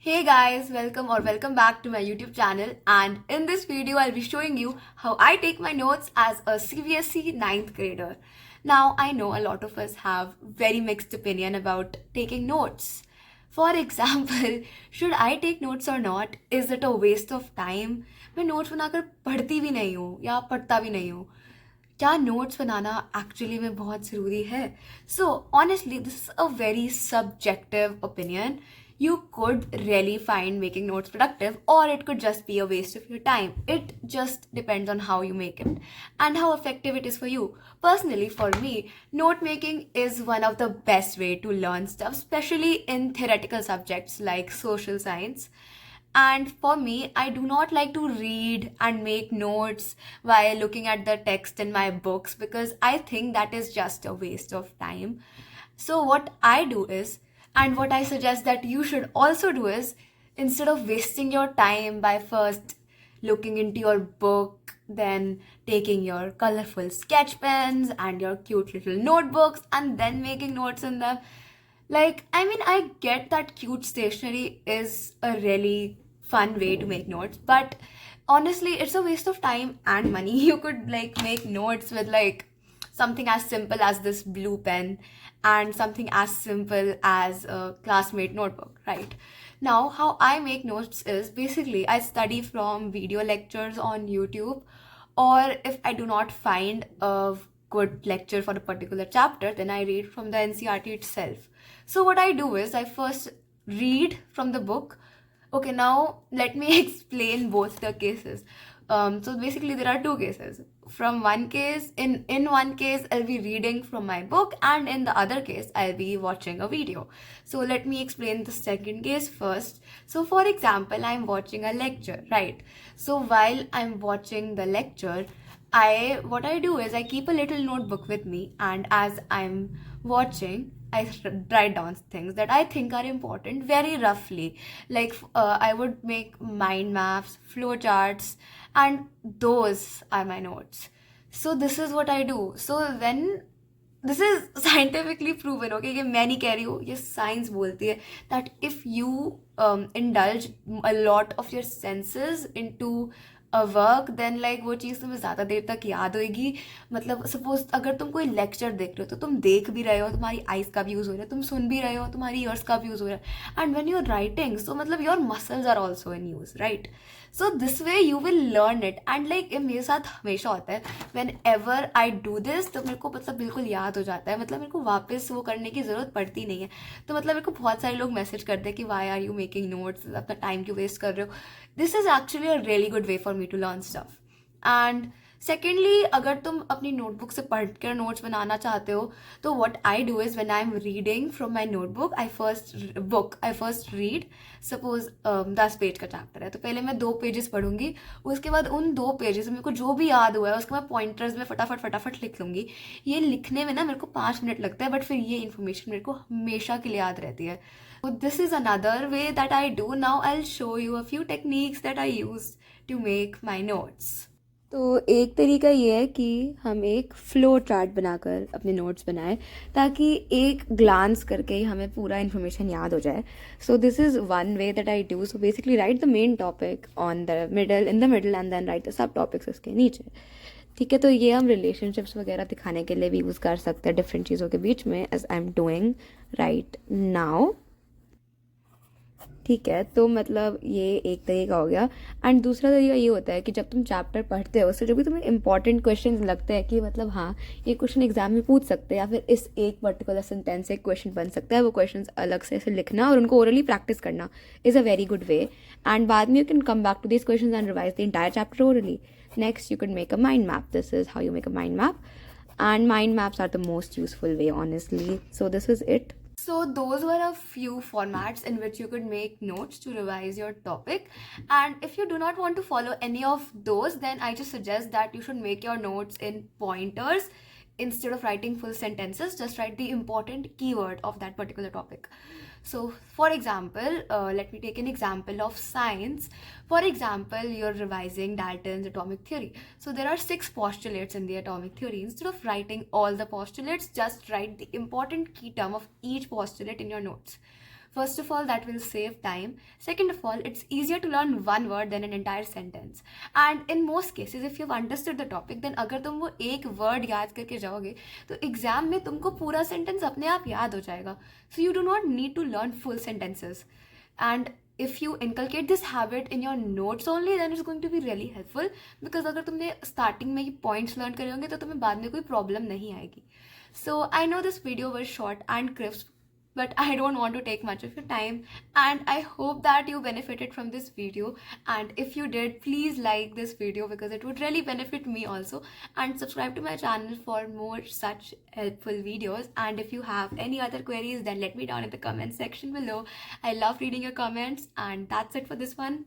Hey guys, welcome back to my YouTube channel, and in this video I'll be showing you how I take my notes as a CBSE ninth grader. Now I know a lot of us have very mixed opinion about taking notes. For example, should I take notes or not? Is it a waste of time? मैं notes बनाकर पढ़ती भी नहीं हूँ या पढ़ता भी नहीं हूँ. क्या नोट्स बनाना एक्चुअली में बहुत ज़रूरी है? So honestly this is a very subjective opinion. You could really find making notes productive, or it could just be a waste of your time. It just depends on how you make it and how effective it is for you. Personally, for me, note making is one of the best way to learn stuff, especially in theoretical subjects like social science. And for me, I do not like to read and make notes while looking at the text in my books because I think that is just a waste of time. So, what I do is, and what I suggest that you should also do is, instead of wasting your time by first looking into your book, then taking your colorful sketch pens and your cute little notebooks, and then making notes in them. Like, I mean, I get that cute stationery is a really fun way to make notes, but honestly, it's a waste of time and money. You could like make notes with like something as simple as this blue pen and something as simple as a classmate notebook, right? Now, how I make notes is basically I study from video lectures on YouTube, or if I do not find a good lecture for a particular chapter, then I read from the NCRT itself. So, what I do is I first read from the book. Okay, now let me explain both the cases. So basically, there are two cases. From one case, in one case, I'll be reading from my book, and in the other case, I'll be watching a video. So let me explain the second case first. So for example, I'm watching a lecture, right? So while I'm watching the lecture, I what I do is I keep a little notebook with me, and as I'm watching, I write down things that I think are important very roughly. Like I would make mind maps, flow charts, and those are my notes. So this is what I do. So when this is scientifically proven, okay, ये मैं नहीं कह रही हूँ, ये science बोलती है that if you indulge a lot of your senses into a work, then like वो चीज़ तुम्हें ज़्यादा देर तक याद होएगी. मतलब सपोज अगर तुम कोई लेक्चर देख रहे हो तो तुम देख भी रहे हो, तुम्हारी आइज का भी यूज़ हो रहा है, तुम सुन भी रहे हो, तुम्हारी ईयर्स का भी यूज़ हो रहा है, and when you are writing so मतलब your muscles are also in use, right? So this way you will learn it. And like मेरे साथ हमेशा होता है whenever I do this, तो मेरे को मतलब बिल्कुल याद हो जाता है, मतलब मेरे को वापस वो करने की ज़रूरत पड़ती नहीं है. तो मतलब मेरे को बहुत सारे लोग मैसेज करते हैं कि why are you making notes, अपना टाइम क्यों वेस्ट कर रहे हो. This is actually a really good way for me to learn stuff. And secondly, अगर तुम अपनी नोटबुक से पढ़ कर नोट्स बनाना चाहते हो, तो what I do is when I am reading from my notebook, I first read. Suppose 10 page का चैप्टर है, तो पहले मैं 2 पेजेस पढ़ूंगी. उसके बाद उन 2 पेजेस में मेरे को जो भी याद हुआ है उसको मैं पॉइंटर्स में फटाफट फटाफट लिख लूँगी. ये लिखने में ना मेरे को 5 मिनट लगता है, बट फिर ये इन्फॉर्मेशन मेरे को हमेशा के लिए याद रहती है. So this is another way that I do. Now I'll show you a few techniques that I use to make my notes. तो एक तरीका ये है कि हम एक फ्लो चार्ट बनाकर अपने नोट्स बनाएं, ताकि एक ग्लांस करके ही हमें पूरा इन्फॉर्मेशन याद हो जाए. So this is one way that I do. So basically write the main topic on the middle, in the middle, and then write the sub topics उसके नीचे. ठीक है, तो ये हम रिलेशनशिप्स वगैरह दिखाने के लिए भी यूज़ कर सकते हैं डिफरेंट चीज़ों के बीच में, as I am doing right now. ठीक है, तो मतलब ये एक तरीका हो गया. एंड दूसरा तरीका ये होता है कि जब तुम चैप्टर पढ़ते हो, उससे जो भी तुम्हें इंपॉर्टेंट क्वेश्चन लगते हैं कि मतलब हाँ ये क्वेश्चन एग्जाम में पूछ सकते हैं, या फिर इस एक पर्टिकुलर सेंटेंस से एक क्वेश्चन बन सकता है, वो क्वेश्चन अलग से ऐसे लिखना और उनको ओरली प्रैक्टिस करना is a very good way. And बाद में you can come back to this question and revise the entire chapter orally. Next, you can make a mind map. This is how you make a mind map. And mind maps are the most useful way, honestly. So this is it. So those were a few formats in which you could make notes to revise your topic. And if you do not want to follow any of those, then I just suggest that you should make your notes in pointers. Instead of writing full sentences, just write the important keyword of that particular topic. So for example, let me take an example of science. For example, you're revising Dalton's atomic theory. So there are 6 postulates in the atomic theory. Instead of writing all the postulates, just write the important key term of each postulate in your notes. First of all, that will save time. Second of all, it's easier to learn one word than an entire sentence. And in most cases, if you've understood the topic, then अगर तुम वो एक word याद करके जाओगे तो exam में तुमको पूरा सेंटेंस अपने आप याद हो जाएगा. So you do not need to learn full sentences. And if you inculcate this habit in your notes only, then it's going to be really helpful, because अगर तुमने starting में ही points learn करे होंगे तो तुम्हें बाद में कोई problem नहीं आएगी. So I know this video was short and crisp, but I don't want to take much of your time, and I hope that you benefited from this video. And if you did, please like this video because it would really benefit me also, and subscribe to my channel for more such helpful videos. And if you have any other queries, then let me down in the comment section below. I love reading your comments, and that's it for this one.